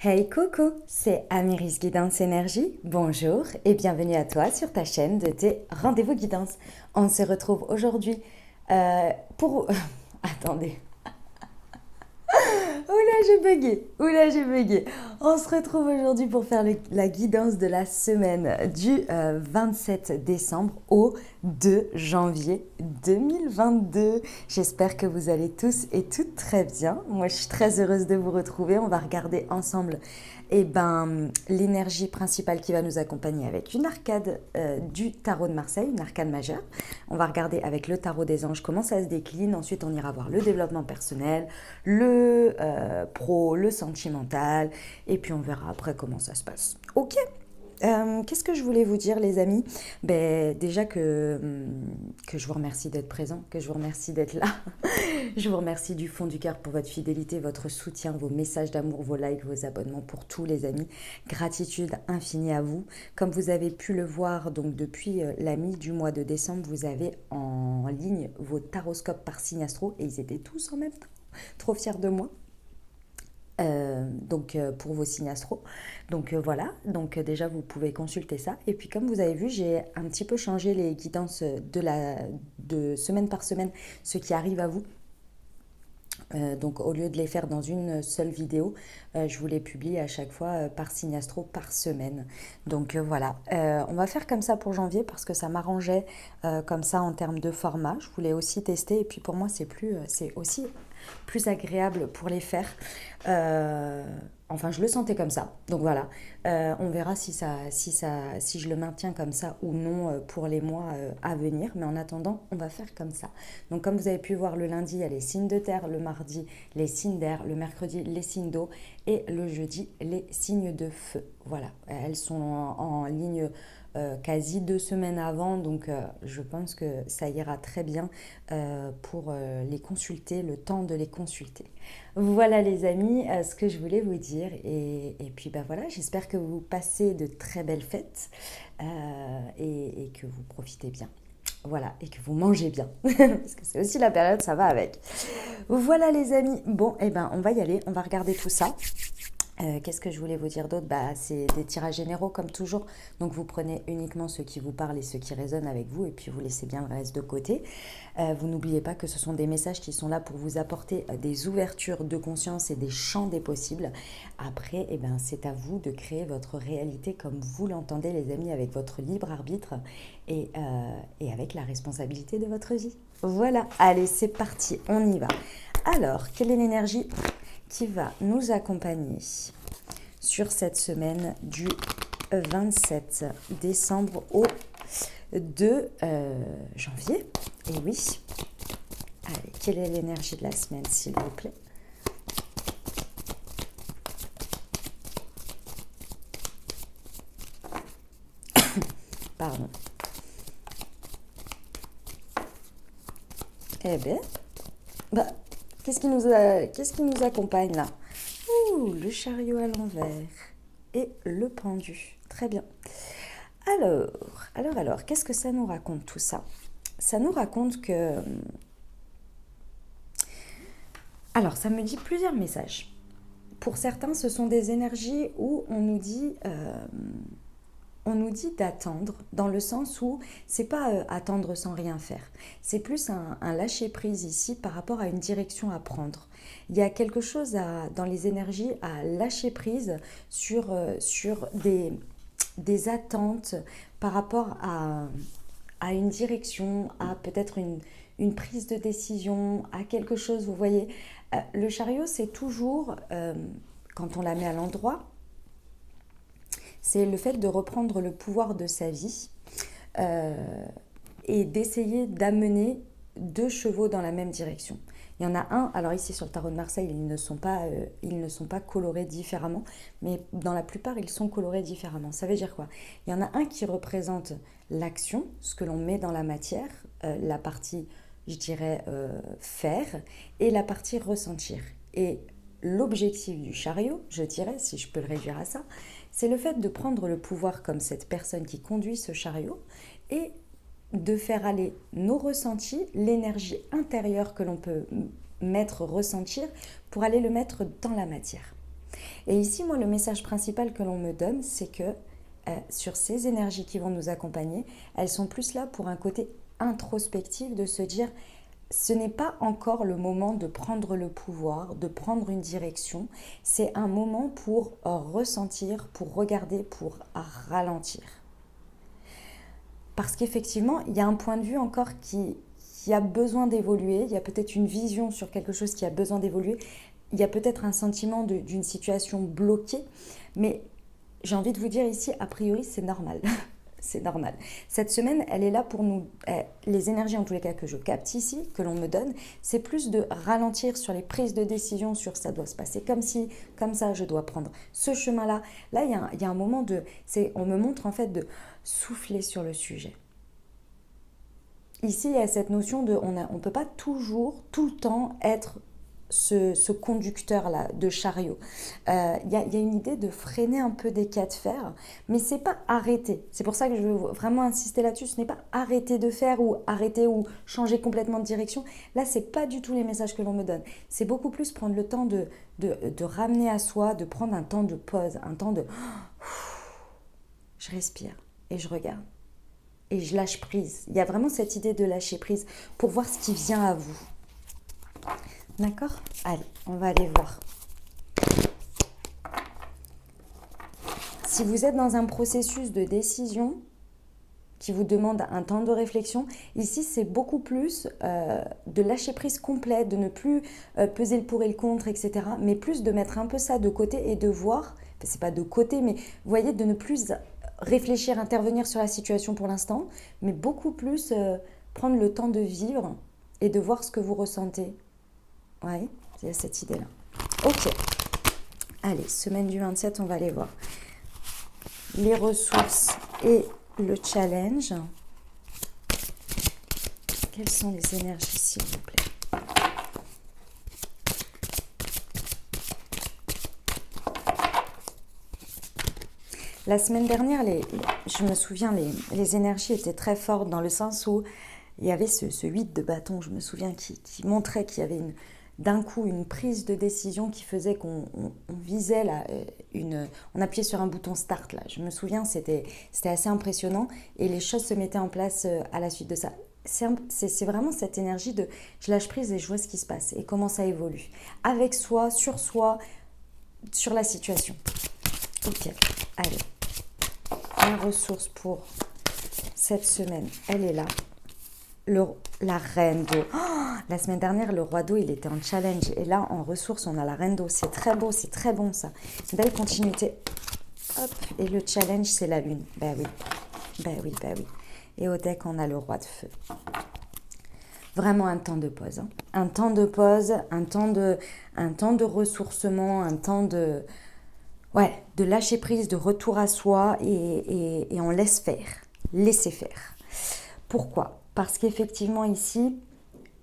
Hey coucou, c'est Amiris Guidance Énergie. Bonjour et bienvenue à toi sur ta chaîne de tes rendez-vous guidance. On se retrouve aujourd'hui pour... Attendez, oula j'ai bugué. On se retrouve aujourd'hui pour faire la guidance de la semaine du 27 décembre au 2 janvier 2022. J'espère que vous allez tous et toutes très bien. Moi, je suis très heureuse de vous retrouver. On va regarder ensemble l'énergie principale qui va nous accompagner avec une arcade du tarot de Marseille, une arcade majeure. On va regarder avec le tarot des anges comment ça se décline. Ensuite, on ira voir le développement personnel, le pro, le sentimental. Et puis, on verra après comment ça se passe. Ok. Qu'est-ce que je voulais vous dire, les amis? Déjà que je vous remercie d'être présent, que je vous remercie d'être là. Je vous remercie du fond du cœur pour votre fidélité, votre soutien, vos messages d'amour, vos likes, vos abonnements pour tous les amis. Gratitude infinie à vous. Comme vous avez pu le voir, donc depuis la mi du mois de décembre, vous avez en ligne vos taroscopes par signe astro et ils étaient tous en même temps. Trop fiers de moi. Pour vos signes astro. Voilà, déjà vous pouvez consulter ça. Et puis comme vous avez vu, j'ai un petit peu changé les guidances de semaine par semaine, ce qui arrive à vous. Donc au lieu de les faire dans une seule vidéo, je vous les publie à chaque fois par signe astro par semaine. Voilà, on va faire comme ça pour janvier parce que ça m'arrangeait comme ça en termes de format. Je voulais aussi tester et puis pour moi c'est aussi plus agréable pour les faire. Enfin, je le sentais comme ça. Donc voilà, on verra si je le maintiens comme ça ou non pour les mois à venir. Mais en attendant, on va faire comme ça. Donc comme vous avez pu voir, le lundi, il y a les signes de terre, le mardi, les signes d'air, le mercredi, les signes d'eau et le jeudi, les signes de feu. Voilà, elles sont en ligne quasi 2 semaines avant, donc je pense que ça ira très bien pour les consulter, le temps de les consulter. Voilà les amis, ce que je voulais vous dire et puis voilà, j'espère que vous passez de très belles fêtes et que vous profitez bien. Voilà, et que vous mangez bien, parce que c'est aussi la période, ça va avec. Voilà les amis, bon, on va y aller, on va regarder tout ça. Qu'est-ce que je voulais vous dire d'autre? C'est des tirages généraux comme toujours. Donc vous prenez uniquement ceux qui vous parlent et ceux qui résonnent avec vous et puis vous laissez bien le reste de côté. Vous n'oubliez pas que ce sont des messages qui sont là pour vous apporter des ouvertures de conscience et des champs des possibles. Après, c'est à vous de créer votre réalité comme vous l'entendez les amis, avec votre libre arbitre et avec la responsabilité de votre vie. Voilà, allez c'est parti, on y va. Alors, quelle est l'énergie qui va nous accompagner sur cette semaine du 27 décembre au 2 janvier? Et oui, allez, quelle est l'énergie de la semaine, s'il vous plaît? Pardon. Eh bien, qu'est-ce qui nous accompagne là? Ouh, le chariot à l'envers et le pendu. Très bien. Alors, qu'est-ce que ça nous raconte tout ça? Ça nous raconte que... Alors, ça me dit plusieurs messages. Pour certains, ce sont des énergies où on nous dit d'attendre, dans le sens où c'est pas attendre sans rien faire. C'est plus un lâcher prise ici par rapport à une direction à prendre. Il y a quelque chose dans les énergies à lâcher prise sur des attentes par rapport à une direction, à peut-être une prise de décision, à quelque chose, vous voyez. Le chariot, c'est toujours, quand on la met à l'endroit, c'est le fait de reprendre le pouvoir de sa vie euh, et d'essayer d'amener deux chevaux dans la même direction. Il y en a un, alors ici sur le tarot de Marseille, ils ne sont pas colorés différemment, mais dans la plupart, ils sont colorés différemment. Ça veut dire quoi? Il y en a un qui représente l'action, ce que l'on met dans la matière, la partie, je dirais, faire, et la partie ressentir. Et l'objectif du chariot, je dirais, si je peux le réduire à ça, c'est le fait de prendre le pouvoir comme cette personne qui conduit ce chariot et de faire aller nos ressentis, l'énergie intérieure que l'on peut ressentir pour aller le mettre dans la matière. Et ici, moi, le message principal que l'on me donne, c'est que sur ces énergies qui vont nous accompagner, elles sont plus là pour un côté introspectif de se dire ce n'est pas encore le moment de prendre le pouvoir, de prendre une direction, c'est un moment pour ressentir, pour regarder, pour ralentir. Parce qu'effectivement, il y a un point de vue encore qui a besoin d'évoluer, il y a peut-être une vision sur quelque chose qui a besoin d'évoluer, il y a peut-être un sentiment d'une situation bloquée, mais j'ai envie de vous dire ici, a priori, c'est normal. C'est normal. Cette semaine, elle est là pour nous, les énergies en tous les cas que je capte ici, que l'on me donne, c'est plus de ralentir sur les prises de décision, sur ça doit se passer comme ci, comme ça, je dois prendre ce chemin-là. Là, il y a un moment on me montre en fait de souffler sur le sujet. Ici, il y a cette notion de, on ne peut pas toujours, tout le temps être ce conducteur-là de chariot. Il y a une idée de freiner un peu des cas de fer, mais c'est pas arrêter. C'est pour ça que je veux vraiment insister là-dessus. Ce n'est pas arrêter de faire ou arrêter ou changer complètement de direction. Là, c'est pas du tout les messages que l'on me donne. C'est beaucoup plus prendre le temps de ramener à soi, de prendre un temps de pause, un temps de... Je respire et je regarde. Et je lâche prise. Il y a vraiment cette idée de lâcher prise pour voir ce qui vient à vous. D'accord? Allez, on va aller voir. Si vous êtes dans un processus de décision qui vous demande un temps de réflexion, ici c'est beaucoup plus de lâcher prise complet, de ne plus peser le pour et le contre, etc. Mais plus de mettre un peu ça de côté et de voir, enfin, c'est pas de côté, mais vous voyez, de ne plus réfléchir, intervenir sur la situation pour l'instant, mais beaucoup plus prendre le temps de vivre et de voir ce que vous ressentez. Oui, il y a cette idée-là. Ok. Allez, semaine du 27, on va aller voir les ressources et le challenge. Quelles sont les énergies, s'il vous plaît? La semaine dernière, je me souviens, les énergies étaient très fortes dans le sens où il y avait ce 8 de bâton, je me souviens, qui montrait qu'il y avait d'un coup une prise de décision qui faisait qu'on visait on appuyait sur un bouton start là. Je me souviens, c'était assez impressionnant et les choses se mettaient en place à la suite de ça. C'est vraiment cette énergie de je lâche prise et je vois ce qui se passe et comment ça évolue. Avec soi, sur la situation. Ok, allez. La ressource pour cette semaine, elle est là. La reine d'eau. Oh, la semaine dernière, le roi d'eau, il était en challenge. Et là, en ressources, on a la reine d'eau. C'est très beau, c'est très bon ça. Belle continuité. Hop. Et le challenge, c'est la lune. Ben oui. Ben oui, ben oui. Et au deck, on a le roi de feu. Vraiment un temps de pause. Hein. Un temps de pause, un temps de ressourcement, un temps de lâcher prise, de retour à soi et on laisse faire. Laissez faire. Pourquoi ? Parce qu'effectivement ici,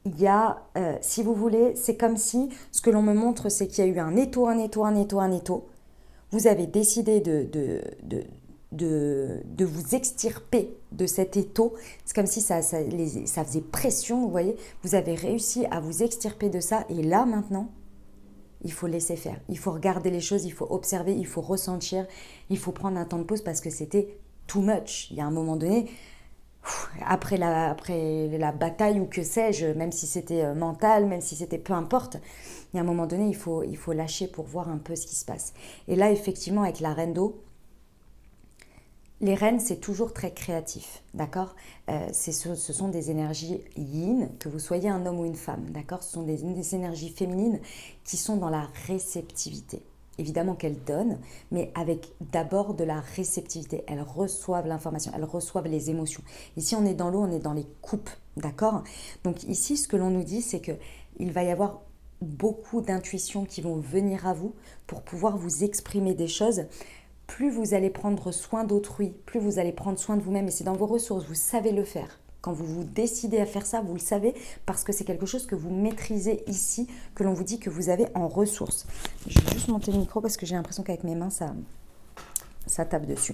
il y a, si vous voulez, c'est comme si ce que l'on me montre, c'est qu'il y a eu un étau. Vous avez décidé de vous extirper de cet étau. C'est comme si ça faisait pression, vous voyez. Vous avez réussi à vous extirper de ça. Et là, maintenant, il faut laisser faire. Il faut regarder les choses, il faut observer, il faut ressentir. Il faut prendre un temps de pause parce que c'était too much. Il y a un moment donné... Après la bataille ou que sais-je, même si c'était mental, même si c'était peu importe, il y a un moment donné, il faut lâcher pour voir un peu ce qui se passe. Et là, effectivement, avec la reine d'eau, les reines, c'est toujours très créatif, d'accord ? Ce sont des énergies yin, que vous soyez un homme ou une femme, d'accord ? Ce sont des énergies féminines qui sont dans la réceptivité. Évidemment qu'elles donnent, mais avec d'abord de la réceptivité. Elles reçoivent l'information, elles reçoivent les émotions. Ici, on est dans l'eau, on est dans les coupes, d'accord ? Donc ici, ce que l'on nous dit, c'est qu'il va y avoir beaucoup d'intuitions qui vont venir à vous pour pouvoir vous exprimer des choses. Plus vous allez prendre soin d'autrui, plus vous allez prendre soin de vous-même, et c'est dans vos ressources, vous savez le faire. Quand vous vous décidez à faire ça, vous le savez parce que c'est quelque chose que vous maîtrisez ici, que l'on vous dit que vous avez en ressources. Je vais juste monter le micro parce que j'ai l'impression qu'avec mes mains, ça tape dessus.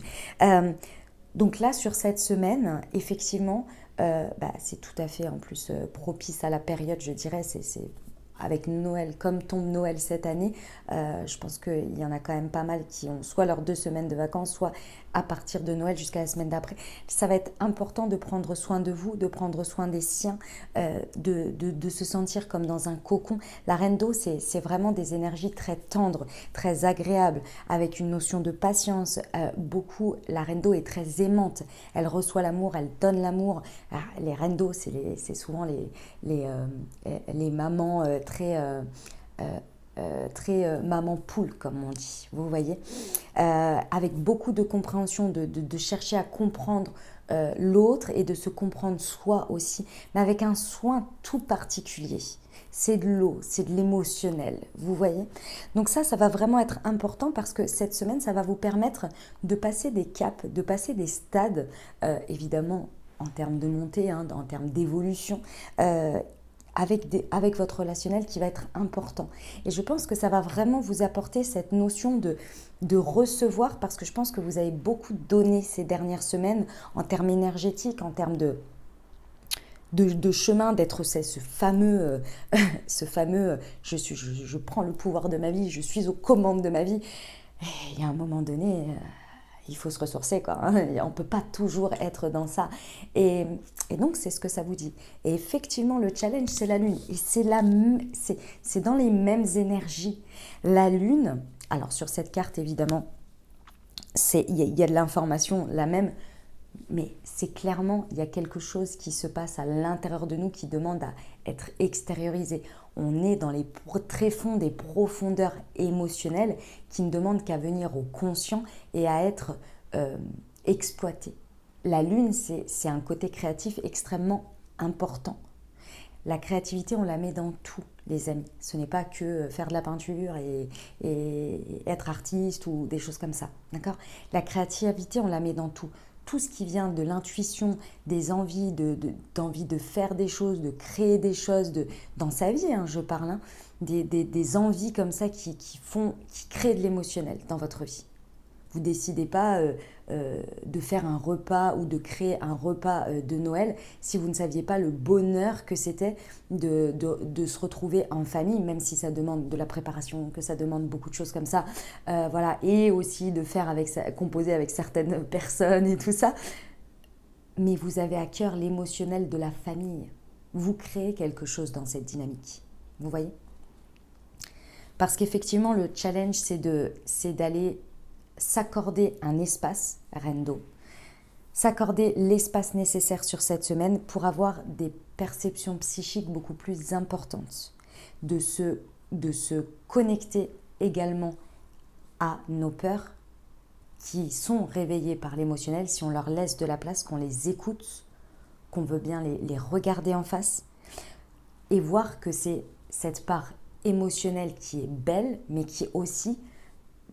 Donc là, sur cette semaine, effectivement, c'est tout à fait en plus propice à la période, je dirais. C'est avec Noël, comme tombe Noël cette année, je pense qu'il y en a quand même pas mal qui ont soit leurs 2 semaines de vacances, soit à partir de Noël jusqu'à la semaine d'après. Ça va être important de prendre soin de vous, de prendre soin des siens, de se sentir comme dans un cocon. La reine d'eau, c'est vraiment des énergies très tendres, très agréables, avec une notion de patience. Beaucoup, la reine d'eau est très aimante. Elle reçoit l'amour, elle donne l'amour. Les reines d'eau, c'est souvent les mamans très maman poule, comme on dit, vous voyez, avec beaucoup de compréhension, de chercher à comprendre l'autre et de se comprendre soi aussi, mais avec un soin tout particulier. C'est de l'eau, c'est de l'émotionnel, vous voyez. Donc ça va vraiment être important parce que cette semaine, ça va vous permettre de passer des caps, de passer des stades, évidemment en termes de montée, hein, en termes d'évolution, avec votre relationnel qui va être important. Et je pense que ça va vraiment vous apporter cette notion de recevoir, parce que je pense que vous avez beaucoup donné ces dernières semaines en termes énergétiques, en termes de chemin, d'être ce fameux, je prends le pouvoir de ma vie, je suis aux commandes de ma vie. Et il y a un moment donné, il faut se ressourcer, quoi, hein. On ne peut pas toujours être dans ça. Et donc, c'est ce que ça vous dit. Et effectivement, le challenge, c'est la Lune. Et c'est dans les mêmes énergies. La Lune, alors sur cette carte, évidemment, il y a de l'information la même, mais c'est clairement, il y a quelque chose qui se passe à l'intérieur de nous qui demande à être extériorisé. On est dans les tréfonds des profondeurs émotionnelles qui ne demandent qu'à venir au conscient et à être exploité. La Lune, c'est un côté créatif extrêmement important. La créativité, on la met dans tout, les amis. Ce n'est pas que faire de la peinture et être artiste ou des choses comme ça, d'accord ? La créativité, on la met dans tout. Tout ce qui vient de l'intuition, des envies, d'envie de faire des choses, de créer des choses, dans sa vie, hein, je parle, hein, des envies comme ça qui créent de l'émotionnel dans votre vie. Vous ne décidez pas de faire un repas ou de créer un repas de Noël si vous ne saviez pas le bonheur que c'était de se retrouver en famille, même si ça demande de la préparation, que ça demande beaucoup de choses comme ça, voilà, et aussi de faire composer avec certaines personnes et tout ça. Mais vous avez à cœur l'émotionnel de la famille. Vous créez quelque chose dans cette dynamique. Vous voyez ? Parce qu'effectivement, le challenge, c'est d'aller s'accorder un espace, reine d'eau, s'accorder l'espace nécessaire sur cette semaine pour avoir des perceptions psychiques beaucoup plus importantes, de se connecter également à nos peurs qui sont réveillées par l'émotionnel, si on leur laisse de la place, qu'on les écoute, qu'on veut bien les regarder en face et voir que c'est cette part émotionnelle qui est belle, mais qui est aussi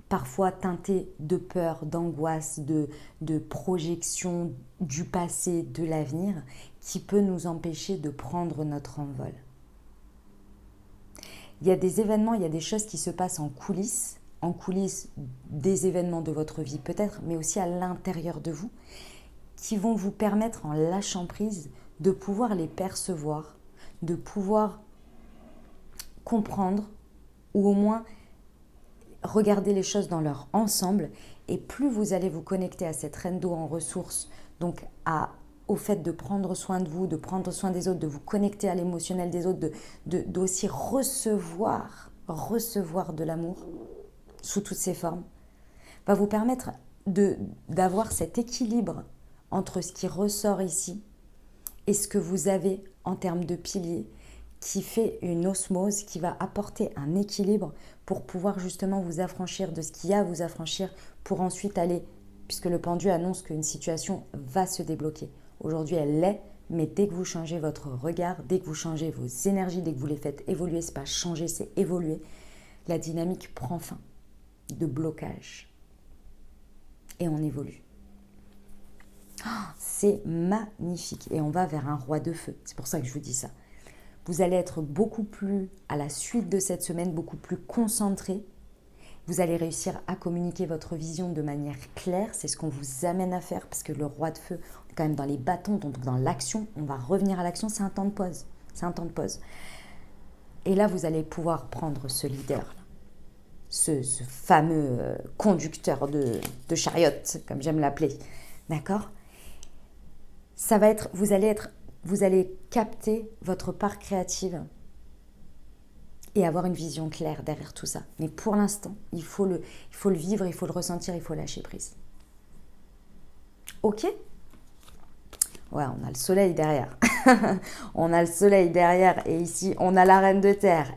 parfois teintée de peur, d'angoisse, de projection du passé, de l'avenir, qui peut nous empêcher de prendre notre envol. Il y a des événements, il y a des choses qui se passent en coulisses des événements de votre vie peut-être, mais aussi à l'intérieur de vous, qui vont vous permettre, en lâchant prise, de pouvoir les percevoir, de pouvoir comprendre, ou au moins regarder les choses dans leur ensemble. Et plus vous allez vous connecter à cette reine d'eau en ressources, donc au fait de prendre soin de vous, de prendre soin des autres, de vous connecter à l'émotionnel des autres, d'aussi recevoir de l'amour sous toutes ses formes, va vous permettre d'avoir cet équilibre entre ce qui ressort ici et ce que vous avez en termes de piliers, qui fait une osmose, qui va apporter un équilibre pour pouvoir justement vous affranchir de ce qu'il y a à vous affranchir, pour ensuite aller, puisque le pendu annonce qu'une situation va se débloquer. Aujourd'hui, elle l'est, mais dès que vous changez votre regard, dès que vous changez vos énergies, dès que vous les faites évoluer, c'est pas changer, c'est évoluer, la dynamique prend fin de blocage. Et on évolue. C'est magnifique. Et on va vers un roi de feu. C'est pour ça que je vous dis ça. Vous allez être beaucoup plus, à la suite de cette semaine, beaucoup plus concentré. Vous allez réussir à communiquer votre vision de manière claire. C'est ce qu'on vous amène à faire, parce que le roi de feu, on est quand même dans les bâtons, donc dans l'action. On va revenir à l'action, c'est un temps de pause. C'est un temps de pause. Et là, vous allez pouvoir prendre ce leader, ce fameux conducteur de chariot, comme j'aime l'appeler. D'accord? Ça va être, vous allez capter votre part créative et avoir une vision claire derrière tout ça. Mais pour l'instant, il faut le vivre, il faut le ressentir, il faut lâcher prise. Ok? Ouais, on a le soleil derrière. On a le soleil derrière et ici, on a la reine de terre.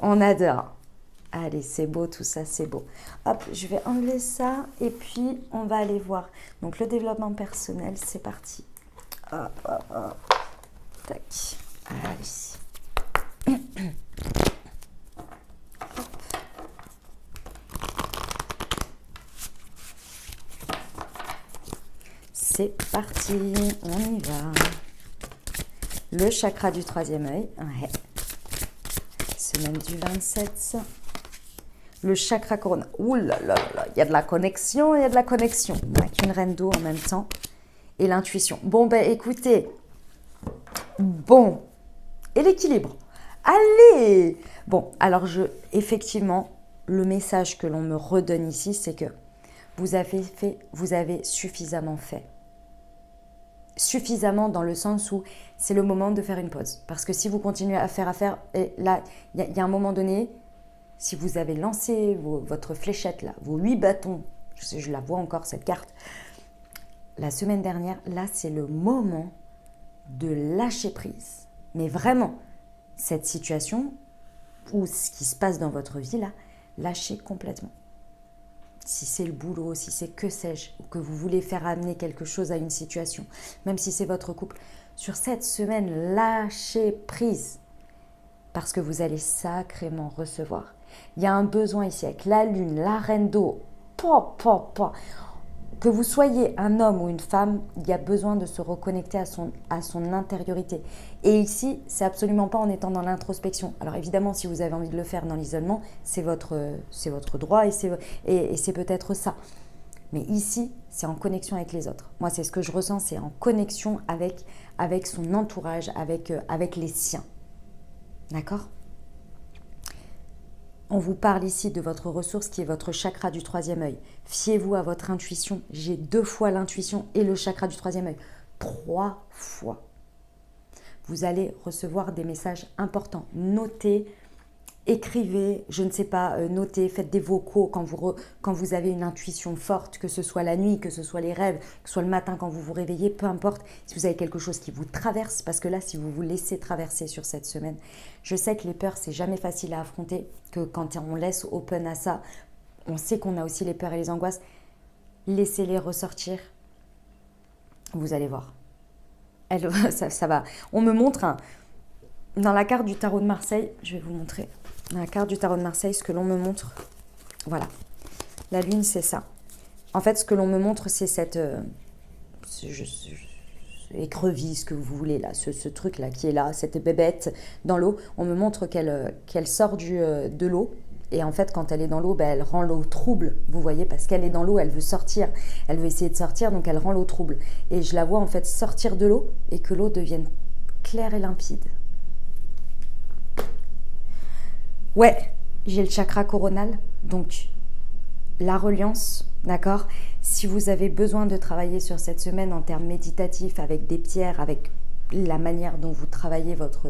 On adore. Allez, c'est beau tout ça, c'est beau. Hop, je vais enlever ça et puis on va aller voir. Donc, le développement personnel, c'est parti. Hop, hop, hop. Tac. Allez. C'est parti, on y va. Le chakra du troisième œil. Ouais. Semaine du 27. Le chakra coronal. Ouh là là là, il y a de la connexion, il y a de la connexion. Avec une reine d'eau en même temps. Et l'intuition. Bon, ben écoutez. Bon. Et l'équilibre. Allez! Bon, alors effectivement, le message que l'on me redonne ici, c'est que vous avez suffisamment fait. Suffisamment dans le sens où c'est le moment de faire une pause. Parce que si vous continuez à faire, et là, il y a un moment donné, si vous avez lancé votre fléchette, là, vos 8 bâtons, je la vois encore cette carte, la semaine dernière, là, c'est le moment de lâcher prise. Mais vraiment, cette situation ou ce qui se passe dans votre vie, là, lâchez complètement. Si c'est le boulot, si c'est que sais-je, ou que vous voulez faire amener quelque chose à une situation, même si c'est votre couple, sur cette semaine, lâchez prise. Parce que vous allez sacrément recevoir. Il y a un besoin ici avec la lune, la reine d'eau, que vous soyez un homme ou une femme, il y a besoin de se reconnecter à son intériorité. Et ici, c'est absolument pas en étant dans l'introspection. Alors évidemment, si vous avez envie de le faire dans l'isolement, c'est votre droit et c'est peut-être ça. Mais ici, c'est en connexion avec les autres. Moi, c'est ce que je ressens, c'est en connexion avec son entourage, avec les siens. D'accord ? On vous parle ici de votre ressource qui est votre chakra du troisième œil. Fiez-vous à votre intuition. J'ai 2 fois l'intuition et le chakra du troisième œil. 3 fois. Vous allez recevoir des messages importants. Notez, écrivez, je ne sais pas, notez, faites des vocaux quand vous avez une intuition forte, que ce soit la nuit, que ce soit les rêves, que ce soit le matin quand vous vous réveillez, peu importe. Si vous avez quelque chose qui vous traverse, parce que là, si vous vous laissez traverser sur cette semaine, je sais que les peurs, c'est jamais facile à affronter, que quand on laisse open à ça, on sait qu'on a aussi les peurs et les angoisses. Laissez-les ressortir. Vous allez voir. Ça va. On me montre dans la carte du tarot de Marseille, je vais vous montrer. Dans la carte du tarot de Marseille, ce que l'on me montre, voilà. La lune, c'est ça. En fait, ce que l'on me montre, c'est cette écrevisse que vous voulez, là, ce truc-là qui est là, cette bébête dans l'eau. On me montre qu'elle sort de l'eau. Et en fait, quand elle est dans l'eau, elle rend l'eau trouble, vous voyez, parce qu'elle est dans l'eau, elle veut sortir. Elle veut essayer de sortir, donc elle rend l'eau trouble. Et je la vois en fait sortir de l'eau et que l'eau devienne claire et limpide. Ouais, j'ai le chakra coronal, donc la reliance, d'accord ? Si vous avez besoin de travailler sur cette semaine en termes méditatifs, avec des pierres, avec la manière dont vous travaillez votre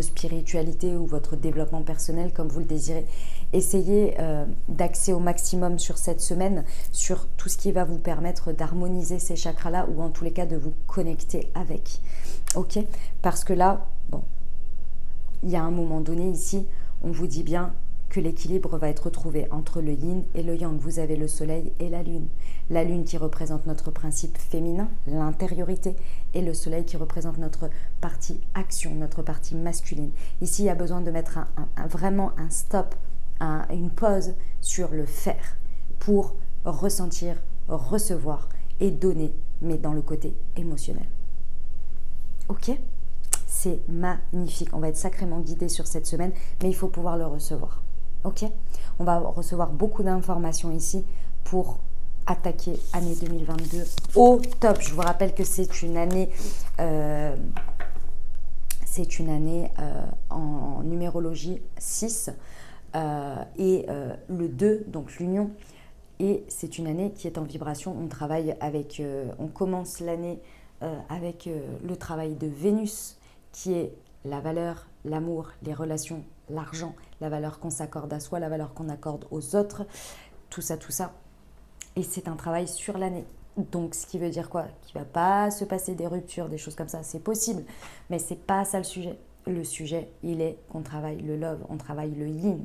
spiritualité ou votre développement personnel comme vous le désirez, essayez d'axer au maximum sur cette semaine, sur tout ce qui va vous permettre d'harmoniser ces chakras-là ou en tous les cas de vous connecter avec. Ok ? Parce que là, bon, il y a un moment donné ici, on vous dit bien que l'équilibre va être trouvé entre le yin et le yang. Vous avez le soleil et la lune. La lune qui représente notre principe féminin, l'intériorité, et le soleil qui représente notre partie action, notre partie masculine. Ici, il y a besoin de mettre vraiment un stop, une pause sur le faire pour ressentir, recevoir et donner, mais dans le côté émotionnel. Ok ? C'est magnifique. On va être sacrément guidé sur cette semaine, mais il faut pouvoir le recevoir. Ok ? On va recevoir beaucoup d'informations ici pour attaquer année 2022 au top. Je vous rappelle que c'est une année C'est une année en numérologie 6 et le 2, donc l'union. Et c'est une année qui est en vibration. On travaille avec, on commence l'année avec le travail de Vénus, qui est la valeur, l'amour, les relations, l'argent, la valeur qu'on s'accorde à soi, la valeur qu'on accorde aux autres, tout ça, tout ça. Et c'est un travail sur l'année. Donc, ce qui veut dire quoi? Qu'il ne va pas se passer des ruptures, des choses comme ça. C'est possible, mais ce n'est pas ça le sujet. Le sujet, il est qu'on travaille le love, on travaille le yin.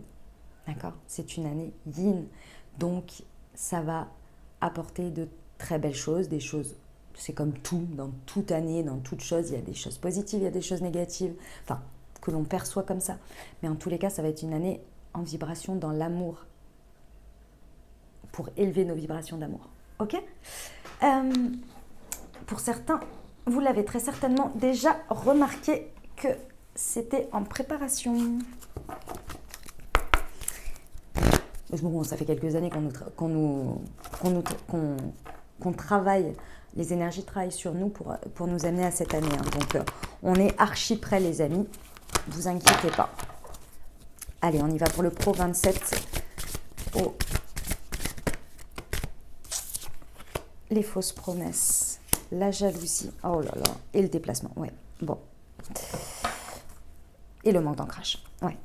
D'accord? C'est une année yin. Donc, ça va apporter de très belles choses, des choses, c'est comme tout, dans toute année, dans toute chose, il y a des choses positives, il y a des choses négatives, enfin, que l'on perçoit comme ça. Mais en tous les cas, ça va être une année en vibration dans l'amour, pour élever nos vibrations d'amour. Ok? Pour certains, vous l'avez très certainement déjà remarqué que c'était en préparation. Bon, ça fait quelques années qu'on travaille, les énergies travaillent sur nous pour nous amener à cette année. Donc, on est archi prêts, les amis. Vous inquiétez pas. Allez, on y va pour le Pro 27. Oh. Les fausses promesses, la jalousie, oh là là, et le déplacement, ouais, bon. Et le manque d'ancrage, ouais.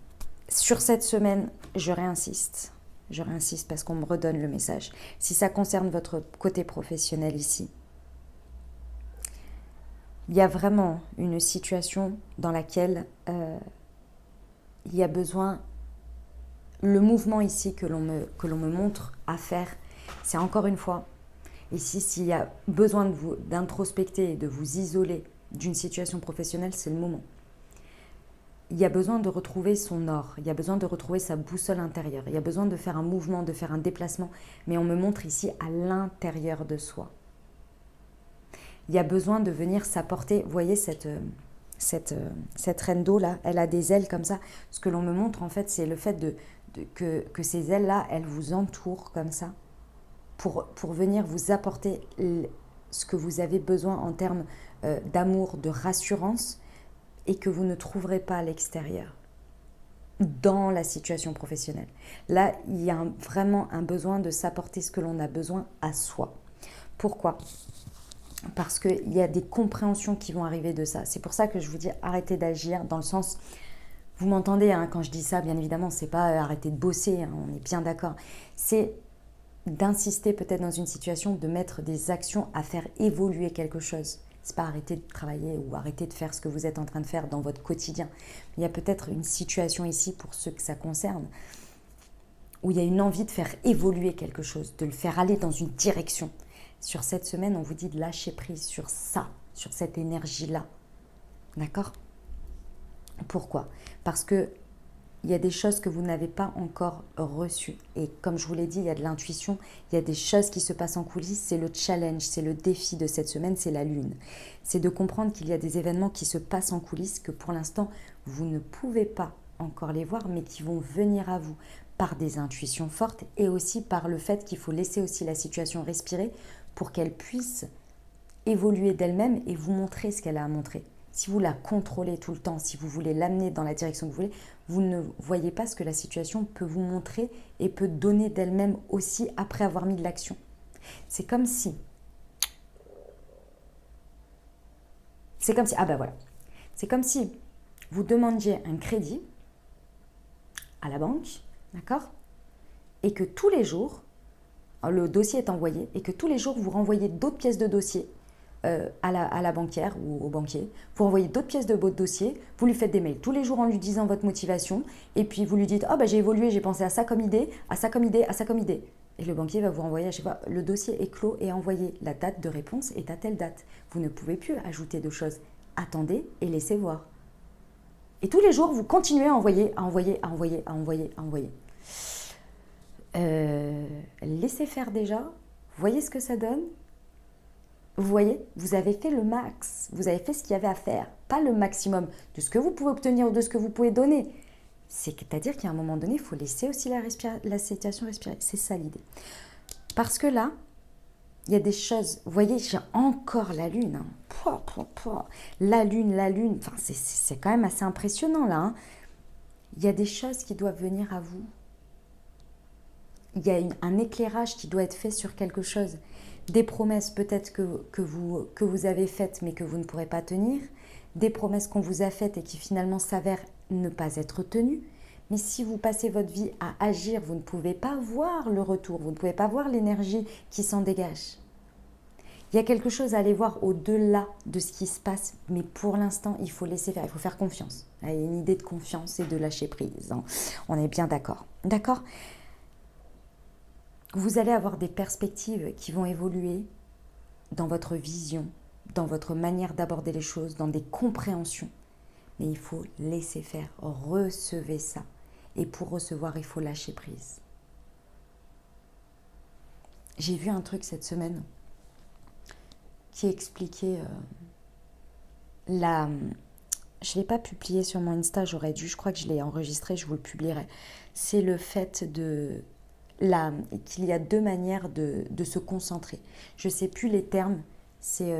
Sur cette semaine, je réinsiste parce qu'on me redonne le message. Si ça concerne votre côté professionnel ici, il y a vraiment une situation dans laquelle il y a besoin, le mouvement ici que l'on me montre à faire, c'est encore une fois, ici s'il y a besoin d'introspecter et de vous isoler d'une situation professionnelle, c'est le moment. Il y a besoin de retrouver son or, il y a besoin de retrouver sa boussole intérieure, il y a besoin de faire un mouvement, de faire un déplacement, mais on me montre ici à l'intérieur de soi. Il y a besoin de venir s'apporter, vous voyez cette reine d'eau là, elle a des ailes comme ça. Ce que l'on me montre en fait, c'est le fait que ces ailes là, elles vous entourent comme ça, pour venir vous apporter ce que vous avez besoin en termes d'amour, de rassurance, et que vous ne trouverez pas à l'extérieur, dans la situation professionnelle. Là, il y a vraiment un besoin de s'apporter ce que l'on a besoin à soi. Pourquoi ? Parce qu'il y a des compréhensions qui vont arriver de ça. C'est pour ça que je vous dis arrêtez d'agir, dans le sens, vous m'entendez hein, quand je dis ça, bien évidemment, c'est pas arrêter de bosser, hein, on est bien d'accord. C'est d'insister peut-être dans une situation, de mettre des actions à faire évoluer quelque chose. C'est pas arrêter de travailler ou arrêter de faire ce que vous êtes en train de faire dans votre quotidien. Il y a peut-être une situation ici, pour ceux que ça concerne, où il y a une envie de faire évoluer quelque chose, de le faire aller dans une direction. Sur cette semaine, on vous dit de lâcher prise sur ça, sur cette énergie-là. D'accord ? Pourquoi ? Parce que il y a des choses que vous n'avez pas encore reçues. Et comme je vous l'ai dit, il y a de l'intuition, il y a des choses qui se passent en coulisses. C'est le challenge, c'est le défi de cette semaine, c'est la lune. C'est de comprendre qu'il y a des événements qui se passent en coulisses, que pour l'instant, vous ne pouvez pas encore les voir, mais qui vont venir à vous par des intuitions fortes et aussi par le fait qu'il faut laisser aussi la situation respirer pour qu'elle puisse évoluer d'elle-même et vous montrer ce qu'elle a à montrer. Si vous la contrôlez tout le temps, si vous voulez l'amener dans la direction que vous voulez, vous ne voyez pas ce que la situation peut vous montrer et peut donner d'elle-même aussi après avoir mis de l'action. C'est comme si, ah ben voilà, c'est comme si vous demandiez un crédit à la banque, d'accord ? Et que tous les jours, le dossier est envoyé et que tous les jours vous renvoyez d'autres pièces de dossier à la banquière ou au banquier, vous envoyez d'autres pièces de votre dossier, vous lui faites des mails tous les jours en lui disant votre motivation, et puis vous lui dites « Ah, j'ai évolué, j'ai pensé à ça comme idée, à ça comme idée, à ça comme idée ». Et le banquier va vous renvoyer, je sais pas, le dossier est clos et envoyé, la date de réponse est à telle date. Vous ne pouvez plus ajouter de choses. Attendez et laissez voir. Et tous les jours, vous continuez à envoyer. Laissez faire déjà, voyez ce que ça donne. Vous voyez, vous avez fait le max, vous avez fait ce qu'il y avait à faire, pas le maximum de ce que vous pouvez obtenir ou de ce que vous pouvez donner. C'est-à-dire qu'à un moment donné, il faut laisser aussi la situation respirer. C'est ça l'idée. Parce que là, Il y a des choses, vous voyez, j'ai encore la lune. Hein. La lune, enfin, c'est quand même assez impressionnant là. Hein. Il y a des choses qui doivent venir à vous. Il y a un éclairage qui doit être fait sur quelque chose. Des promesses peut-être que vous avez faites mais que vous ne pourrez pas tenir. Des promesses qu'on vous a faites et qui finalement s'avèrent ne pas être tenues. Mais si vous passez votre vie à agir, vous ne pouvez pas voir le retour, vous ne pouvez pas voir l'énergie qui s'en dégage. Il y a quelque chose à aller voir au-delà de ce qui se passe, mais pour l'instant, il faut laisser faire, il faut faire confiance. Il y a une idée de confiance et de lâcher prise. Hein. On est bien d'accord. D'accord ? Vous allez avoir des perspectives qui vont évoluer dans votre vision, dans votre manière d'aborder les choses, dans des compréhensions. Mais il faut laisser faire, recevez ça. Et pour recevoir, il faut lâcher prise. J'ai vu un truc cette semaine qui expliquait la... Je ne l'ai pas publié sur mon Insta, j'aurais dû, je crois que je l'ai enregistré, je vous le publierai. C'est le fait qu'il y a deux manières de se concentrer. Je ne sais plus les termes, c'est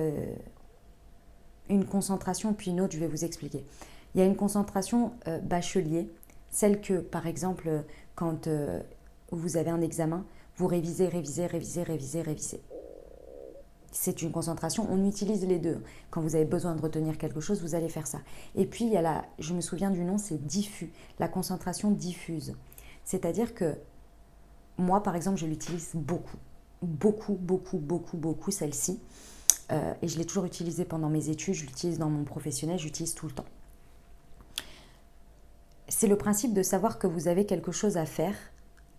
une concentration, puis une autre, je vais vous expliquer. Il y a une concentration bachelier, celle que, par exemple, quand vous avez un examen, vous révisez. C'est une concentration, on utilise les deux. Quand vous avez besoin de retenir quelque chose, vous allez faire ça. Et puis, il y a je me souviens du nom, c'est diffus, la concentration diffuse. C'est-à-dire que moi, par exemple, je l'utilise beaucoup, celle-ci. Et je l'ai toujours utilisée pendant mes études, je l'utilise dans mon professionnel, j'utilise tout le temps. C'est le principe de savoir que vous avez quelque chose à faire,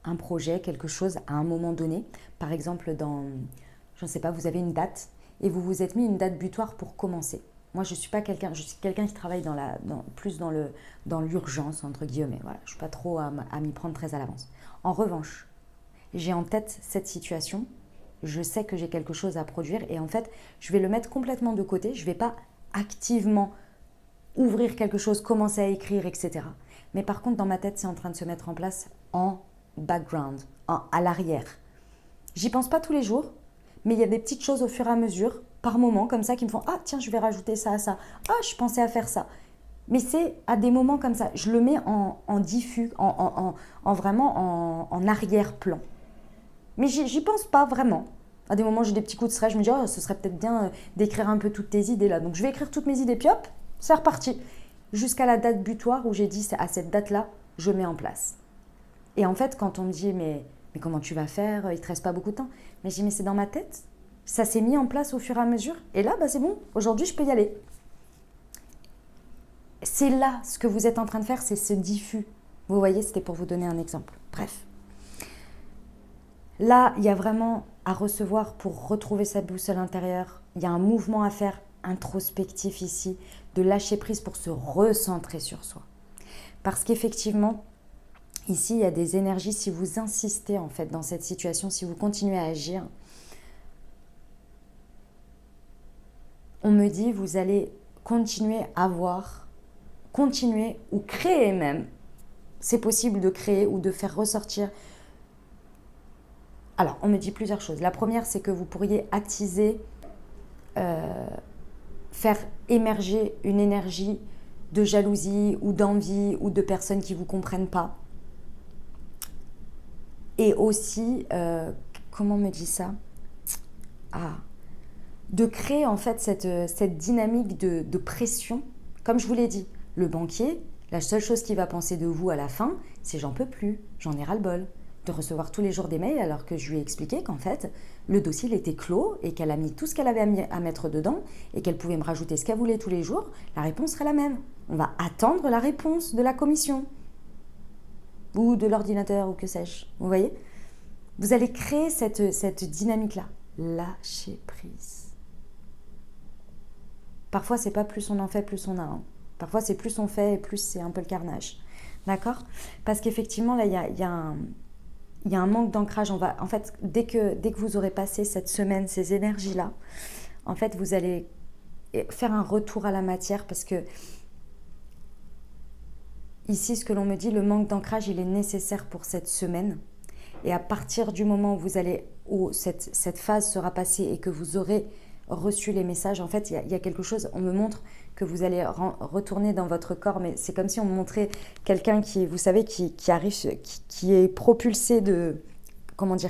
un projet, quelque chose à un moment donné. Par exemple, je ne sais pas, vous avez une date et vous vous êtes mis une date butoir pour commencer. Moi, je suis quelqu'un qui travaille plus dans l'urgence, entre guillemets. Voilà, je ne suis pas trop à m'y prendre très à l'avance. En revanche, j'ai en tête cette situation, je sais que j'ai quelque chose à produire et en fait, je vais le mettre complètement de côté. Je ne vais pas activement ouvrir quelque chose, commencer à écrire, etc. Mais par contre, dans ma tête, c'est en train de se mettre en place en background, à l'arrière. J'y pense pas tous les jours, mais il y a des petites choses au fur et à mesure, par moment, comme ça, qui me font « Ah, tiens, je vais rajouter ça à ça. Ah, je pensais à faire ça. » Mais c'est à des moments comme ça. Je le mets en diffus, vraiment en arrière-plan. Mais j'y pense pas vraiment. À des moments, j'ai des petits coups de stress. Je me dis « Oh, ce serait peut-être bien d'écrire un peu toutes tes idées là. » Donc, je vais écrire toutes mes idées, puis hop, c'est reparti. Jusqu'à la date butoir où j'ai dit « À cette date-là, je mets en place. » Et en fait, quand on me dit « Mais comment tu vas faire? Il ne te reste pas beaucoup de temps. » Mais je dis « Mais c'est dans ma tête. Ça s'est mis en place au fur et à mesure. Et là, c'est bon. Aujourd'hui, je peux y aller. » C'est là, ce que vous êtes en train de faire, c'est ce diffus. Vous voyez, c'était pour vous donner un exemple. Bref. Là, il y a vraiment à recevoir pour retrouver sa boussole intérieure. Il y a un mouvement à faire introspectif ici, de lâcher prise pour se recentrer sur soi. Parce qu'effectivement, ici, il y a des énergies, si vous insistez en fait dans cette situation, si vous continuez à agir, on me dit, vous allez continuer ou créer même. C'est possible de créer ou de faire ressortir. Alors, on me dit plusieurs choses. La première, c'est que vous pourriez attiser, faire émerger une énergie de jalousie ou d'envie ou de personnes qui ne vous comprennent pas. Et aussi, comment on me dit ça ? De créer en fait cette dynamique de pression. Comme je vous l'ai dit, le banquier, la seule chose qu'il va penser de vous à la fin, c'est j'en peux plus, j'en ai ras-le-bol. De recevoir tous les jours des mails alors que je lui ai expliqué qu'en fait, le dossier il était clos et qu'elle a mis tout ce qu'elle avait à mettre dedans et qu'elle pouvait me rajouter ce qu'elle voulait tous les jours, la réponse serait la même. On va attendre la réponse de la commission ou de l'ordinateur ou que sais-je. Vous voyez ? Vous allez créer cette dynamique-là. Lâchez prise. Parfois, c'est pas plus on en fait, plus on a. Hein. Parfois, c'est plus on fait et plus c'est un peu le carnage. D'accord ? Parce qu'effectivement, là, il y a un manque d'ancrage. En fait, dès que vous aurez passé cette semaine, ces énergies-là, en fait, vous allez faire un retour à la matière parce que ici, ce que l'on me dit, le manque d'ancrage, il est nécessaire pour cette semaine. Et à partir du moment où cette phase sera passée et que vous aurez reçu les messages, en fait, il y a quelque chose, on me montre que vous allez retourner dans votre corps, mais c'est comme si on me montrait quelqu'un qui, vous savez, qui arrive, qui est propulsé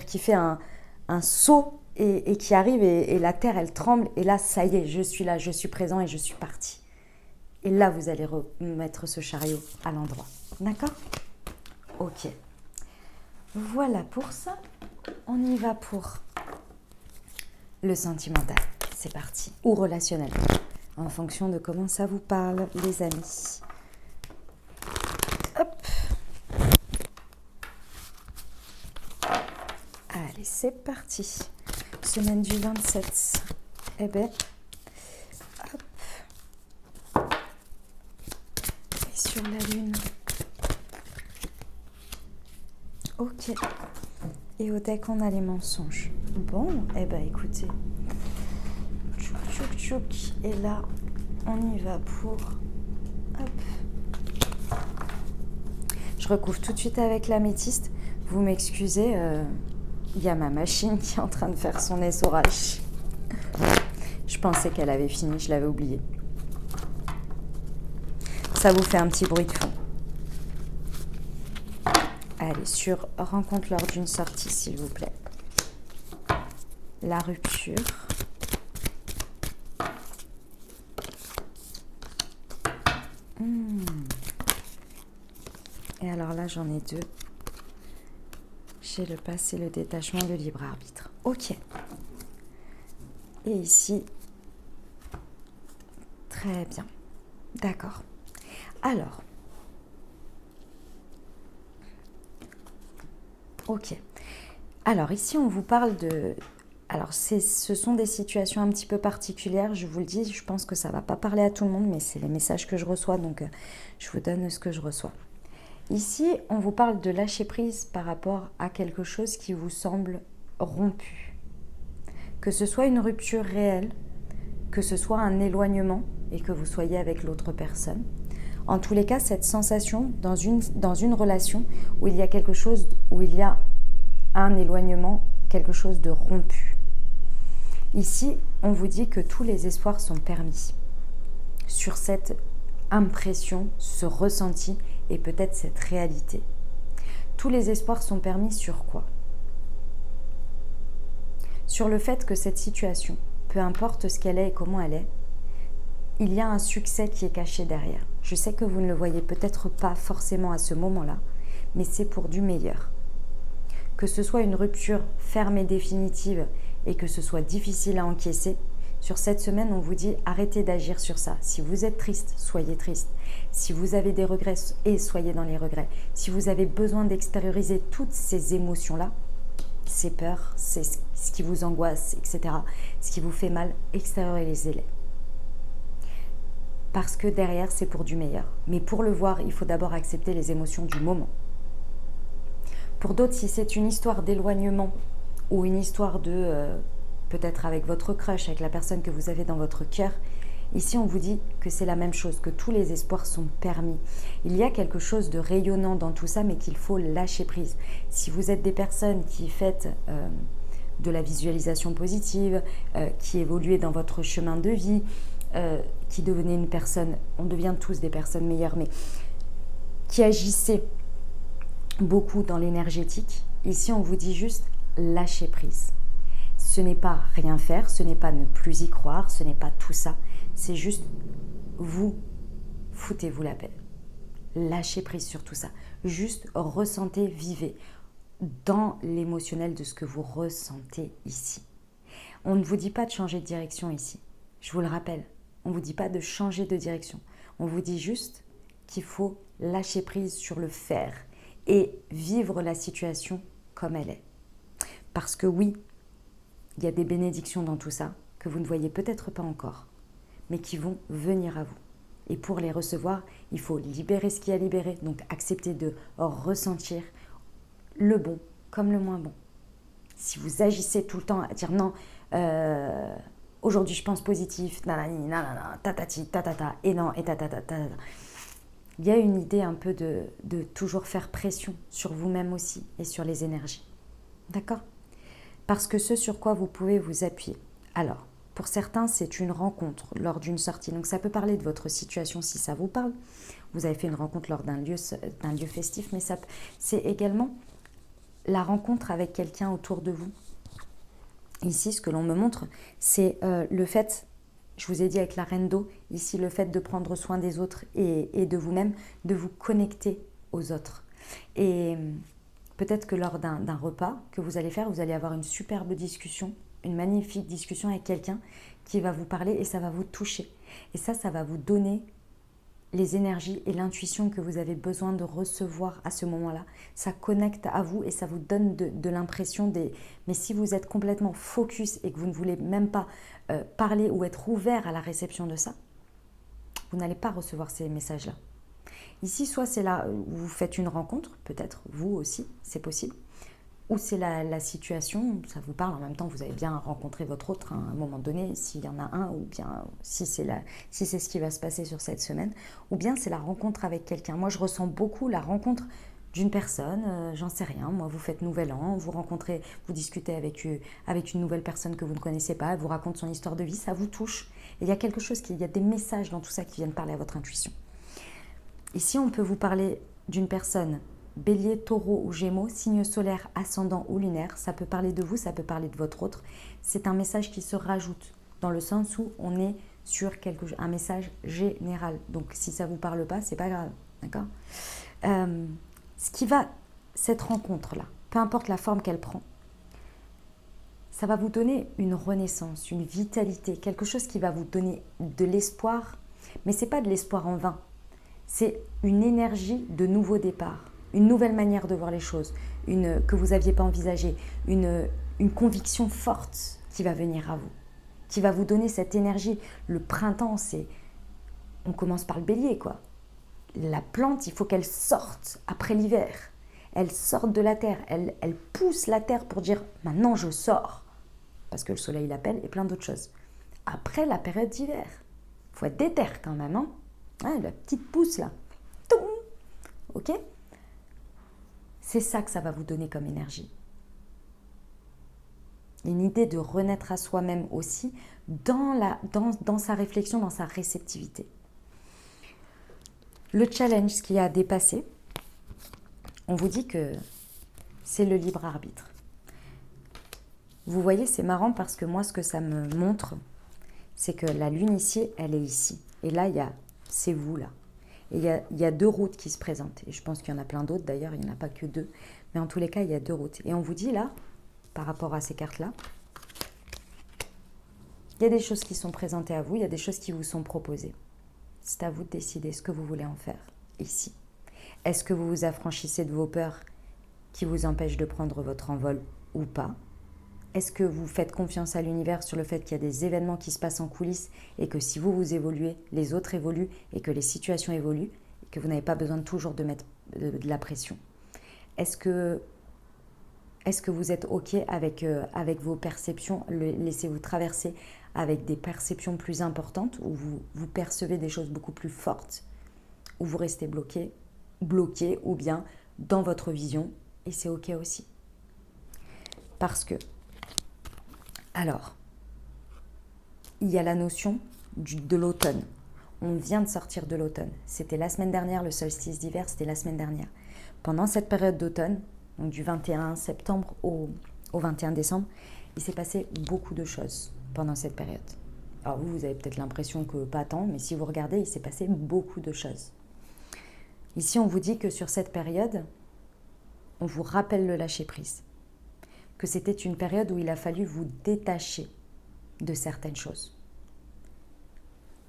qui fait un saut et qui arrive et la terre, elle tremble, et là, ça y est, je suis là, je suis présent et je suis parti. Et là, vous allez remettre ce chariot à l'endroit. D'accord ? Ok. Voilà pour ça. On y va pour le sentimental. C'est parti. Ou relationnel. En fonction de comment ça vous parle, les amis. Hop. Allez, c'est parti. Semaine du 27. Eh ben, hop. Et sur la lune. Ok. Et au deck, on a les mensonges. Bon, eh ben, écoutez. Tchouk, tchouk, tchouk. Et là, on y va pour... Hop. Je recouvre tout de suite avec l'améthyste. Vous m'excusez, il y a ma machine qui est en train de faire son essorage. Je pensais qu'elle avait fini, je l'avais oublié. Ça vous fait un petit bruit de fond. Allez, sur rencontre lors d'une sortie, s'il vous plaît. La rupture. Et alors là, j'en ai deux. J'ai le passé, le détachement, le libre arbitre. Ok. Et ici, très bien. D'accord. Alors, ok. Alors ici, on vous parle de... Alors, ce sont des situations un petit peu particulières, je vous le dis. Je pense que ça ne va pas parler à tout le monde, mais c'est les messages que je reçois, donc je vous donne ce que je reçois. Ici, on vous parle de lâcher prise par rapport à quelque chose qui vous semble rompu. Que ce soit une rupture réelle, que ce soit un éloignement et que vous soyez avec l'autre personne. En tous les cas, cette sensation dans une relation où il y a quelque chose, où il y a un éloignement, quelque chose de rompu. Ici, on vous dit que tous les espoirs sont permis sur cette impression, ce ressenti et peut-être cette réalité. Tous les espoirs sont permis sur quoi ? Sur le fait que cette situation, peu importe ce qu'elle est et comment elle est, il y a un succès qui est caché derrière. Je sais que vous ne le voyez peut-être pas forcément à ce moment-là, mais c'est pour du meilleur. Que ce soit une rupture ferme et définitive et que ce soit difficile à encaisser, sur cette semaine, on vous dit arrêtez d'agir sur ça. Si vous êtes triste, soyez triste. Si vous avez des regrets, soyez dans les regrets. Si vous avez besoin d'extérioriser toutes ces émotions-là, ces peurs, c'est ce qui vous angoisse, etc., ce qui vous fait mal, extériorisez-les. Parce que derrière, c'est pour du meilleur. Mais pour le voir, il faut d'abord accepter les émotions du moment. Pour d'autres, si c'est une histoire d'éloignement ou une histoire de... peut-être avec votre crush, avec la personne que vous avez dans votre cœur, ici on vous dit que c'est la même chose, que tous les espoirs sont permis. Il y a quelque chose de rayonnant dans tout ça, mais qu'il faut lâcher prise. Si vous êtes des personnes qui faites de la visualisation positive, qui évoluez dans votre chemin de vie, qui devenez une personne, on devient tous des personnes meilleures, mais qui agissez beaucoup dans l'énergétique, ici on vous dit juste lâcher prise. Ce n'est pas rien faire, ce n'est pas ne plus y croire, ce n'est pas tout ça. C'est juste vous, foutez-vous la paix. Lâchez prise sur tout ça. Juste ressentez, vivez dans l'émotionnel de ce que vous ressentez ici. On ne vous dit pas de changer de direction ici. Je vous le rappelle, on ne vous dit pas de changer de direction. On vous dit juste qu'il faut lâcher prise sur le faire et vivre la situation comme elle est. Parce que oui, il y a des bénédictions dans tout ça que vous ne voyez peut-être pas encore, mais qui vont venir à vous. Et pour les recevoir, il faut libérer ce qu'il y a à libérer, donc accepter de ressentir le bon comme le moins bon. Si vous agissez tout le temps à dire non, aujourd'hui je pense positif, nanani, nanana, tatati, tatata, et non, et tatata, tatata. Il y a une idée un peu de toujours faire pression sur vous-même aussi et sur les énergies. D'accord? Parce que ce sur quoi vous pouvez vous appuyer. Alors, pour certains, c'est une rencontre lors d'une sortie. Donc ça peut parler de votre situation si ça vous parle. Vous avez fait une rencontre lors d'un lieu festif, mais c'est également la rencontre avec quelqu'un autour de vous. Ici, ce que l'on me montre, c'est le fait, je vous ai dit avec la reine d'eau, ici le fait de prendre soin des autres et de vous-même, de vous connecter aux autres. Et peut-être que lors d'un repas que vous allez faire, vous allez avoir une superbe discussion, une magnifique discussion avec quelqu'un qui va vous parler et ça va vous toucher. Et ça va vous donner les énergies et l'intuition que vous avez besoin de recevoir à ce moment-là. Ça connecte à vous et ça vous donne de l'impression des... Mais si vous êtes complètement focus et que vous ne voulez même pas parler ou être ouvert à la réception de ça, vous n'allez pas recevoir ces messages-là. Ici, soit c'est là où vous faites une rencontre, peut-être vous aussi, c'est possible, ou c'est la situation, ça vous parle, en même temps vous avez bien rencontré votre autre à un moment donné, s'il y en a un, ou bien si c'est ce qui va se passer sur cette semaine, ou bien c'est la rencontre avec quelqu'un. Moi je ressens beaucoup la rencontre d'une personne, j'en sais rien, moi vous faites nouvel an, vous rencontrez, vous discutez avec une nouvelle personne que vous ne connaissez pas, elle vous raconte son histoire de vie, ça vous touche. Et il y a quelque chose, il y a des messages dans tout ça qui viennent parler à votre intuition. Ici on peut vous parler d'une personne, Bélier, Taureau ou Gémeaux, signe solaire, ascendant ou lunaire, ça peut parler de vous, ça peut parler de votre autre. C'est un message qui se rajoute dans le sens où on est sur un message général. Donc si ça ne vous parle pas, c'est pas grave, d'accord? Cette rencontre-là, peu importe la forme qu'elle prend, ça va vous donner une renaissance, une vitalité, quelque chose qui va vous donner de l'espoir, mais ce n'est pas de l'espoir en vain, c'est une énergie de nouveau départ. Une nouvelle manière de voir les choses, que vous n'aviez pas envisagée, une conviction forte qui va venir à vous, qui va vous donner cette énergie. Le printemps, on commence par le bélier, quoi. La plante, il faut qu'elle sorte après l'hiver. Elle sorte de la terre, elle pousse la terre pour dire « maintenant je sors », parce que le soleil l'appelle et plein d'autres choses. Après la période d'hiver, il faut être déter quand même, hein, la petite pousse là. Ok ? C'est ça que ça va vous donner comme énergie. Une idée de renaître à soi-même aussi dans sa réflexion, dans sa réceptivité. Le challenge, ce qu'il y a à dépasser, on vous dit que c'est le libre arbitre. Vous voyez, c'est marrant parce que moi, ce que ça me montre, c'est que la lune ici, elle est ici. Et là, c'est vous là. Et il y a deux routes qui se présentent. Et je pense qu'il y en a plein d'autres, d'ailleurs, il n'y en a pas que deux. Mais en tous les cas, il y a deux routes. Et on vous dit là, par rapport à ces cartes-là, il y a des choses qui sont présentées à vous, il y a des choses qui vous sont proposées. C'est à vous de décider ce que vous voulez en faire ici. Est-ce que vous vous affranchissez de vos peurs qui vous empêchent de prendre votre envol ou pas ? Est-ce que vous faites confiance à l'univers sur le fait qu'il y a des événements qui se passent en coulisses et que si vous évoluez, les autres évoluent et que les situations évoluent et que vous n'avez pas besoin de toujours de mettre de la pression ? Est-ce que vous êtes OK avec vos perceptions ? Laissez-vous traverser avec des perceptions plus importantes où vous percevez des choses beaucoup plus fortes, où vous restez bloqué ou bien dans votre vision et c'est OK aussi. Parce que alors, il y a la notion de l'automne. On vient de sortir de l'automne. C'était la semaine dernière, le solstice d'hiver, c'était la semaine dernière. Pendant cette période d'automne, donc du 21 septembre au 21 décembre, il s'est passé beaucoup de choses pendant cette période. Alors vous avez peut-être l'impression que pas tant, mais si vous regardez, il s'est passé beaucoup de choses. Ici, on vous dit que sur cette période, on vous rappelle le lâcher-prise. Que c'était une période où il a fallu vous détacher de certaines choses.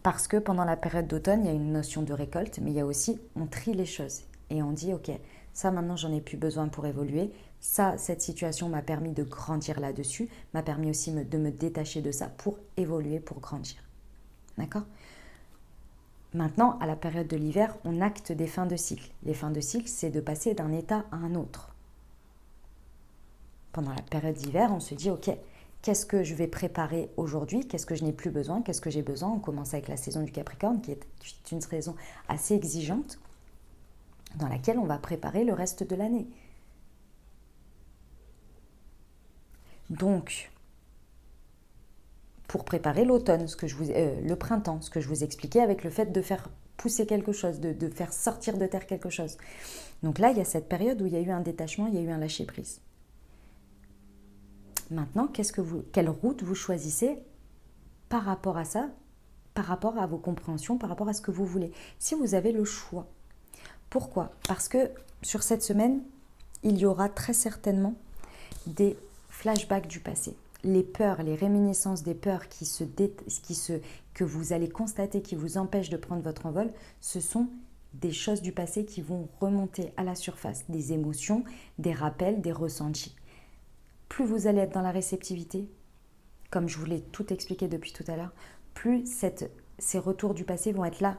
Parce que pendant la période d'automne, il y a une notion de récolte, mais il y a aussi, on trie les choses. Et on dit, ok, ça maintenant j'en ai plus besoin pour évoluer. Ça, cette situation m'a permis de grandir là-dessus, m'a permis aussi de me détacher de ça pour évoluer, pour grandir. D'accord ? Maintenant, à la période de l'hiver, on acte des fins de cycle. Les fins de cycle, c'est de passer d'un état à un autre. Pendant la période d'hiver, on se dit, ok, qu'est-ce que je vais préparer aujourd'hui ? Qu'est-ce que je n'ai plus besoin ? Qu'est-ce que j'ai besoin ? On commence avec la saison du Capricorne, qui est une saison assez exigeante, dans laquelle on va préparer le reste de l'année. Donc, pour préparer l'automne, le printemps, ce que je vous expliquais avec le fait de faire pousser quelque chose, de faire sortir de terre quelque chose. Donc là, il y a cette période où il y a eu un détachement, il y a eu un lâcher-prise. Maintenant, quelle route vous choisissez par rapport à ça, par rapport à vos compréhensions, par rapport à ce que vous voulez. Si vous avez le choix. Pourquoi? Parce que sur cette semaine, il y aura très certainement des flashbacks du passé. Les peurs, les réminiscences des peurs que vous allez constater qui vous empêchent de prendre votre envol, ce sont des choses du passé qui vont remonter à la surface, des émotions, des rappels, des ressentis. Plus vous allez être dans la réceptivité, comme je vous l'ai tout expliqué depuis tout à l'heure, plus ces retours du passé vont être là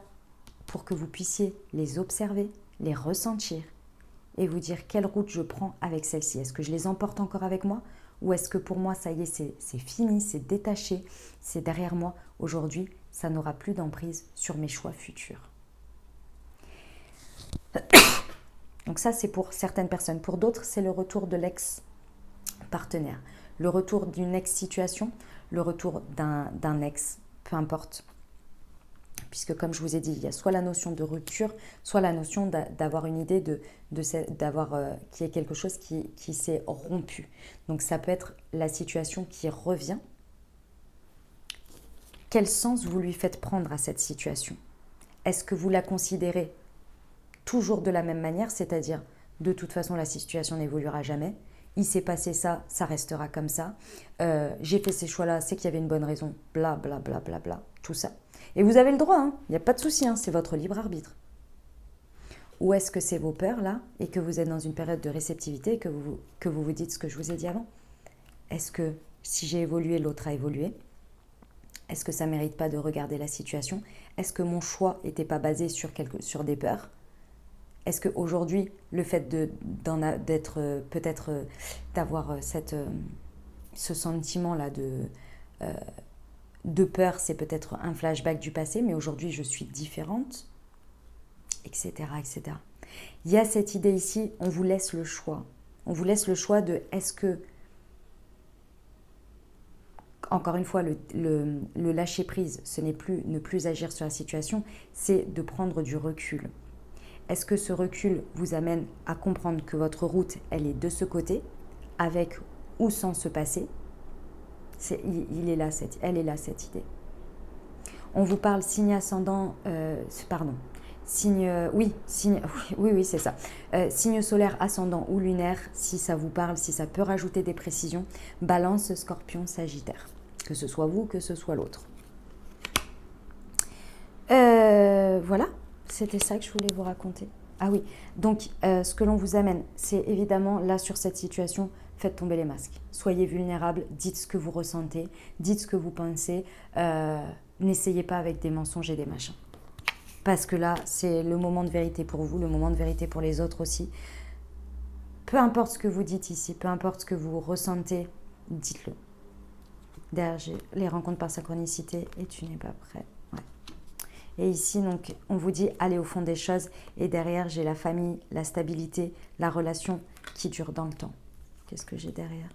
pour que vous puissiez les observer, les ressentir et vous dire quelle route je prends avec celle-ci. Est-ce que je les emporte encore avec moi ou est-ce que pour moi, ça y est, c'est fini, c'est détaché, c'est derrière moi. Aujourd'hui, ça n'aura plus d'emprise sur mes choix futurs. Donc ça, c'est pour certaines personnes. Pour d'autres, c'est le retour de l'ex-partenaire, le retour d'une ex-situation, le retour d'un ex, peu importe. Puisque comme je vous ai dit, il y a soit la notion de rupture, soit la notion d'avoir une idée qu'il y ait quelque chose qui s'est rompu. Donc ça peut être la situation qui revient. Quel sens vous lui faites prendre à cette situation? Est-ce que vous la considérez toujours de la même manière, c'est-à-dire de toute façon la situation n'évoluera jamais, il s'est passé ça, ça restera comme ça, j'ai fait ces choix-là, c'est qu'il y avait une bonne raison, bla bla bla bla bla, tout ça. Et vous avez le droit, il n'y a pas de souci, c'est votre libre arbitre. Ou est-ce que c'est vos peurs là, et que vous êtes dans une période de réceptivité, et que vous dites ce que je vous ai dit avant? Est-ce que si j'ai évolué, l'autre a évolué? Est-ce que ça ne mérite pas de regarder la situation? Est-ce que mon choix n'était pas basé sur des peurs? Est-ce qu'aujourd'hui, le fait d'avoir ce sentiment-là de peur, c'est peut-être un flashback du passé, mais aujourd'hui, je suis différente, etc., etc. Il y a cette idée ici, on vous laisse le choix. On vous laisse le choix de est-ce que, encore une fois, le lâcher-prise, ce n'est plus ne plus agir sur la situation, c'est de prendre du recul. Est-ce que ce recul vous amène à comprendre que votre route, elle est de ce côté, avec ou sans ce passé? Elle est là cette idée. On vous parle signe ascendant, oui, c'est ça. Signe solaire, ascendant ou lunaire, si ça vous parle, si ça peut rajouter des précisions, Balance, Scorpion, Sagittaire. Que ce soit vous, que ce soit l'autre. Voilà. C'était ça que je voulais vous raconter. Ah oui, donc ce que l'on vous amène, c'est évidemment là sur cette situation, faites tomber les masques. Soyez vulnérables, dites ce que vous ressentez, dites ce que vous pensez. N'essayez pas avec des mensonges et des machins. Parce que là, c'est le moment de vérité pour vous, le moment de vérité pour les autres aussi. Peu importe ce que vous dites ici, peu importe ce que vous ressentez, dites-le. Derrière, j'ai les rencontres par synchronicité et tu n'es pas prêt. Et ici, donc, on vous dit, allez au fond des choses. Et derrière, j'ai la famille, la stabilité, la relation qui dure dans le temps. Qu'est-ce que j'ai derrière?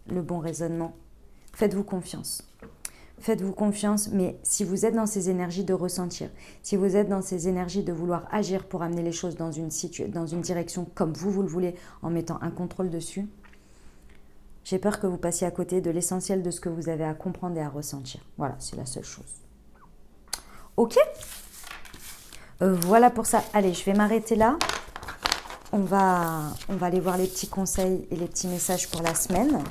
Le bon raisonnement. Faites-vous confiance. Faites-vous confiance, mais si vous êtes dans ces énergies de ressentir, si vous êtes dans ces énergies de vouloir agir pour amener les choses dans une direction comme vous le voulez, en mettant un contrôle dessus, j'ai peur que vous passiez à côté de l'essentiel de ce que vous avez à comprendre et à ressentir. Voilà, c'est la seule chose. Ok, voilà pour ça. Allez, je vais m'arrêter là. On va aller voir les petits conseils et les petits messages pour la semaine.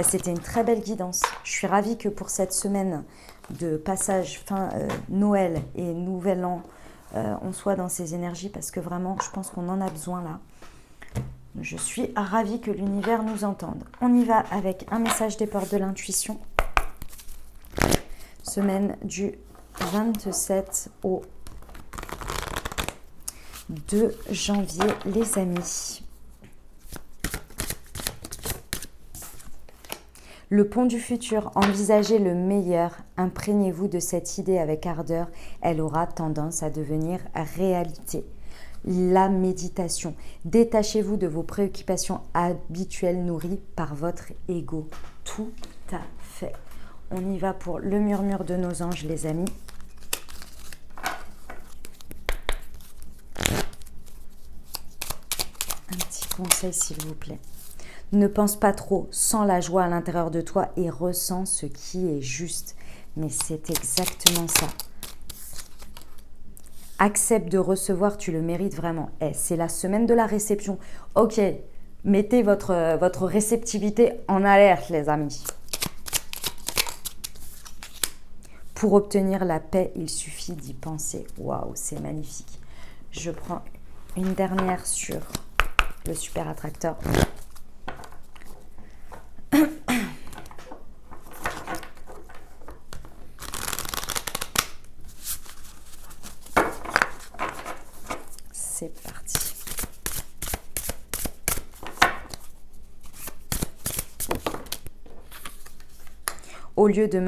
C'était une très belle guidance. Je suis ravie que pour cette semaine de passage fin Noël et Nouvel An, on soit dans ces énergies parce que vraiment, je pense qu'on en a besoin là. Je suis ravie que l'univers nous entende. On y va avec un message des portes de l'intuition. Semaine du 27 au 2 janvier, les amis. Le pont du futur, envisagez le meilleur, imprégnez-vous de cette idée avec ardeur, elle aura tendance à devenir réalité. la méditation. Détachez-vous de vos préoccupations habituelles nourries par votre ego. Tout à fait. On y va pour le murmure de nos anges, les amis. Un petit conseil, s'il vous plaît. Ne pense pas trop, sens la joie à l'intérieur de toi et ressens ce qui est juste. Mais c'est exactement ça. Accepte de recevoir, tu le mérites vraiment. C'est la semaine de la réception. Ok, mettez votre réceptivité en alerte, les amis. Pour obtenir la paix, il suffit d'y penser. Waouh, c'est magnifique. Je prends une dernière sur le super attracteur. C'est parti. Au lieu de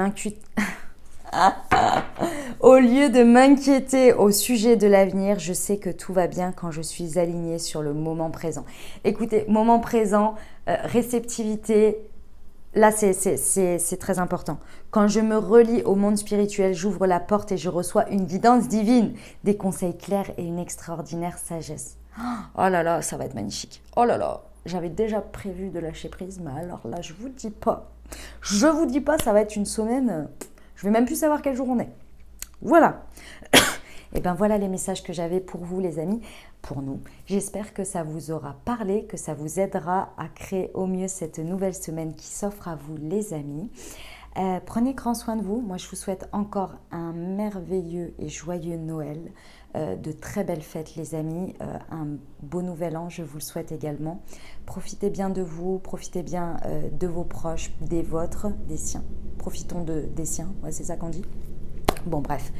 m'inquiéter au sujet de l'avenir, je sais que tout va bien quand je suis alignée sur le moment présent. Écoutez, moment présent, réceptivité, là c'est très important. Quand je me relie au monde spirituel, j'ouvre la porte et je reçois une guidance divine, des conseils clairs et une extraordinaire sagesse. Oh là là, ça va être magnifique. Oh là là, j'avais déjà prévu de lâcher prise, mais alors là, je vous dis pas. Je vous dis pas, ça va être une semaine, je vais même plus savoir quel jour on est. Voilà. Et bien voilà les messages que j'avais pour vous les amis, pour nous. J'espère que ça vous aura parlé, que ça vous aidera à créer au mieux cette nouvelle semaine qui s'offre à vous les amis. Prenez grand soin de vous. Moi, je vous souhaite encore un merveilleux et joyeux Noël. De très belles fêtes, les amis. Un beau nouvel an, je vous le souhaite également. Profitez bien de vous, profitez bien de vos proches, des vôtres, des siens. Profitons des siens, ouais, c'est ça qu'on dit. Bon, bref.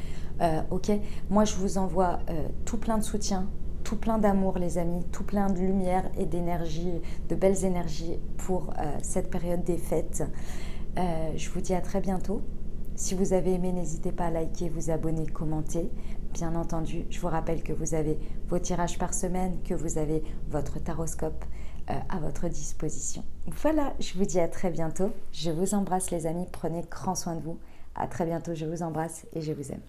Ok, moi, je vous envoie tout plein de soutien, tout plein d'amour, les amis, tout plein de lumière et d'énergie, de belles énergies pour cette période des fêtes. Je vous dis à très bientôt. Si vous avez aimé, n'hésitez pas à liker, vous abonner, commenter. Bien entendu, je vous rappelle que vous avez vos tirages par semaine, que vous avez votre taroscope à votre disposition. Voilà, je vous dis à très bientôt. Je vous embrasse les amis, prenez grand soin de vous. À très bientôt, je vous embrasse et je vous aime.